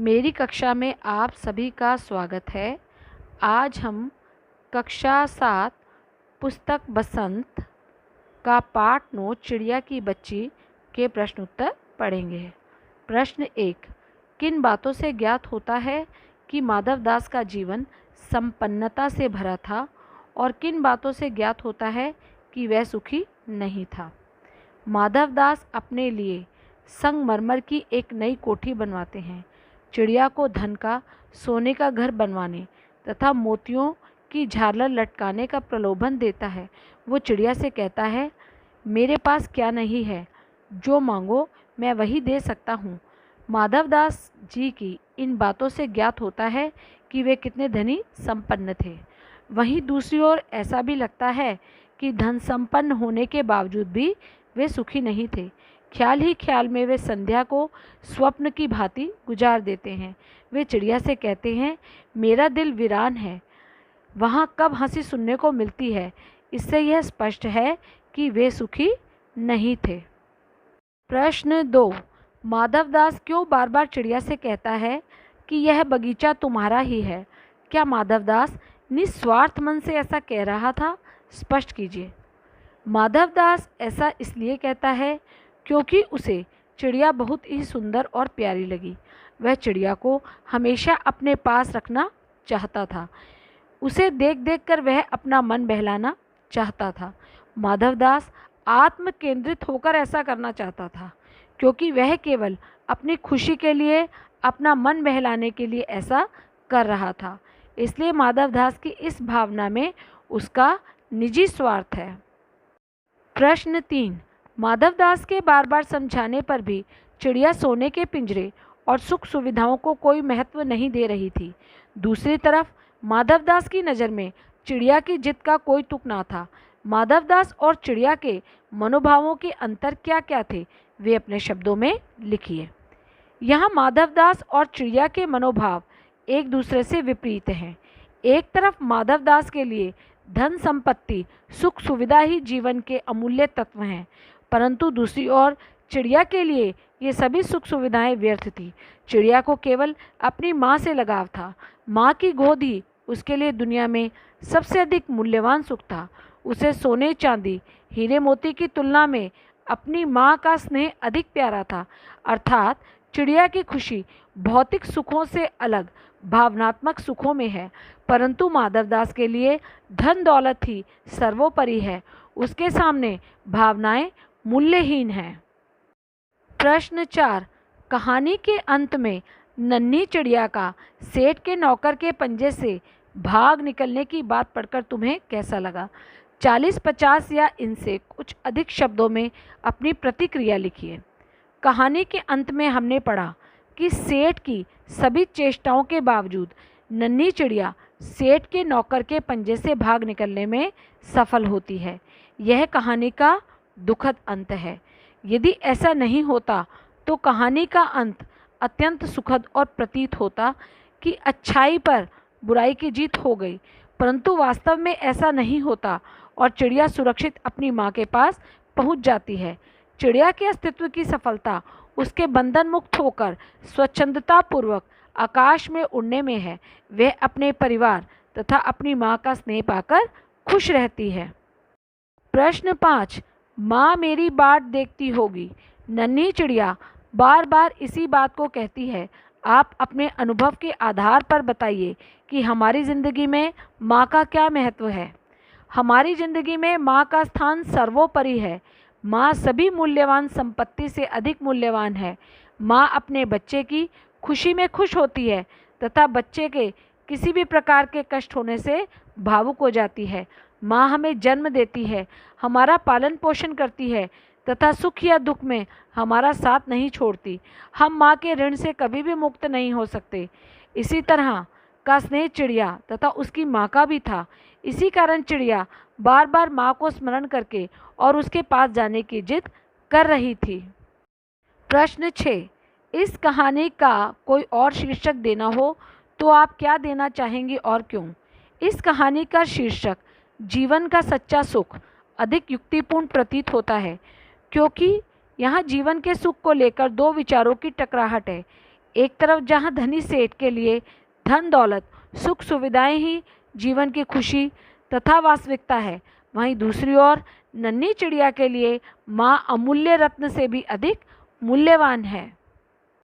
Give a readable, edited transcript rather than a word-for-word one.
मेरी कक्षा में आप सभी का स्वागत है। आज हम कक्षा 7 पुस्तक बसंत का पाठ 9 चिड़िया की बच्ची के प्रश्न उत्तर पढ़ेंगे। प्रश्न 1, किन बातों से ज्ञात होता है कि माधवदास का जीवन संपन्नता से भरा था और किन बातों से ज्ञात होता है कि वह सुखी नहीं था। माधवदास अपने लिए संगमरमर की एक नई कोठी बनवाते हैं। चिड़िया को धन का, सोने का घर बनवाने तथा मोतियों की झालर लटकाने का प्रलोभन देता है। वो चिड़िया से कहता है, मेरे पास क्या नहीं है, जो मांगो मैं वही दे सकता हूँ। माधवदास जी की इन बातों से ज्ञात होता है कि वे कितने धनी संपन्न थे। वहीं दूसरी ओर ऐसा भी लगता है कि धन संपन्न होने के बावजूद भी वे सुखी नहीं थे। ख्याल ही ख्याल में वे संध्या को स्वप्न की भांति गुजार देते हैं। वे चिड़िया से कहते हैं, मेरा दिल वीरान है, वहाँ कब हंसी सुनने को मिलती है। इससे यह स्पष्ट है कि वे सुखी नहीं थे। प्रश्न 2, माधवदास क्यों बार बार चिड़िया से कहता है कि यह बगीचा तुम्हारा ही है। क्या माधवदास निस्वार्थ मन से ऐसा कह रहा था? स्पष्ट कीजिए। माधवदास ऐसा इसलिए कहता है क्योंकि उसे चिड़िया बहुत ही सुंदर और प्यारी लगी। वह चिड़िया को हमेशा अपने पास रखना चाहता था। उसे देख देख कर वह अपना मन बहलाना चाहता था। माधवदास आत्म केंद्रित होकर ऐसा करना चाहता था क्योंकि वह केवल अपनी खुशी के लिए, अपना मन बहलाने के लिए ऐसा कर रहा था। इसलिए माधवदास की इस भावना में उसका निजी स्वार्थ है। प्रश्न 3, माधवदास के बार बार समझाने पर भी चिड़िया सोने के पिंजरे और सुख सुविधाओं को कोई महत्व नहीं दे रही थी। दूसरी तरफ माधवदास की नज़र में चिड़िया की जिद का कोई तुक ना था। माधवदास और चिड़िया के मनोभावों के अंतर क्या क्या थे, वे अपने शब्दों में लिखिए। यहाँ माधवदास और चिड़िया के मनोभाव एक दूसरे से विपरीत हैं। एक तरफ माधवदास के लिए धन संपत्ति, सुख सुविधा ही जीवन के अमूल्य तत्व हैं, परंतु दूसरी ओर चिड़िया के लिए ये सभी सुख सुविधाएं व्यर्थ थी। चिड़िया को केवल अपनी माँ से लगाव था। माँ की गोद ही उसके लिए दुनिया में सबसे अधिक मूल्यवान सुख था। उसे सोने चांदी, हीरे मोती की तुलना में अपनी माँ का स्नेह अधिक प्यारा था। अर्थात चिड़िया की खुशी भौतिक सुखों से अलग भावनात्मक सुखों में है, परंतु माधवदास के लिए धन दौलत ही सर्वोपरि है। उसके सामने भावनाएं मूल्यहीन हैं। प्रश्न 4, कहानी के अंत में नन्ही चिड़िया का सेठ के नौकर के पंजे से भाग निकलने की बात पढ़कर तुम्हें कैसा लगा? 40-50 या इनसे कुछ अधिक शब्दों में अपनी प्रतिक्रिया लिखिए। कहानी के अंत में हमने पढ़ा कि सेठ की सभी चेष्टाओं के बावजूद नन्ही चिड़िया सेठ के नौकर के पंजे से भाग निकलने में सफल होती है। यह कहानी का दुखद अंत है। यदि ऐसा नहीं होता तो कहानी का अंत अत्यंत सुखद और प्रतीत होता कि अच्छाई पर बुराई की जीत हो गई, परंतु वास्तव में ऐसा नहीं होता और चिड़िया सुरक्षित अपनी माँ के पास पहुँच जाती है। चिड़िया के अस्तित्व की सफलता उसके बंधन मुक्त होकर स्वच्छंदता पूर्वक आकाश में उड़ने में है। वह अपने परिवार तथा अपनी माँ का स्नेह पाकर खुश रहती है। प्रश्न 5, माँ मेरी बाट देखती होगी। नन्ही चिड़िया बार बार इसी बात को कहती है। आप अपने अनुभव के आधार पर बताइए कि हमारी ज़िंदगी में माँ का क्या महत्व है। हमारी ज़िंदगी में माँ का स्थान सर्वोपरि है। माँ सभी मूल्यवान संपत्ति से अधिक मूल्यवान है। माँ अपने बच्चे की खुशी में खुश होती है तथा बच्चे के किसी भी प्रकार के कष्ट होने से भावुक हो जाती है। माँ हमें जन्म देती है, हमारा पालन पोषण करती है तथा सुख या दुख में हमारा साथ नहीं छोड़ती। हम माँ के ऋण से कभी भी मुक्त नहीं हो सकते। इसी तरह का स्नेह चिड़िया तथा उसकी माँ का भी था। इसी कारण चिड़िया बार बार माँ को स्मरण करके और उसके पास जाने की जिद कर रही थी। प्रश्न 6, इस कहानी का कोई और शीर्षक देना हो तो आप क्या देना चाहेंगे और क्यों? इस कहानी का शीर्षक जीवन का सच्चा सुख अधिक युक्तिपूर्ण प्रतीत होता है, क्योंकि यहाँ जीवन के सुख को लेकर दो विचारों की टकराहट है। एक तरफ जहाँ धनी सेठ के लिए धन दौलत सुख सुविधाएं ही जीवन की खुशी तथा वास्तविकता है, वहीं दूसरी ओर नन्ही चिड़िया के लिए माँ अमूल्य रत्न से भी अधिक मूल्यवान है।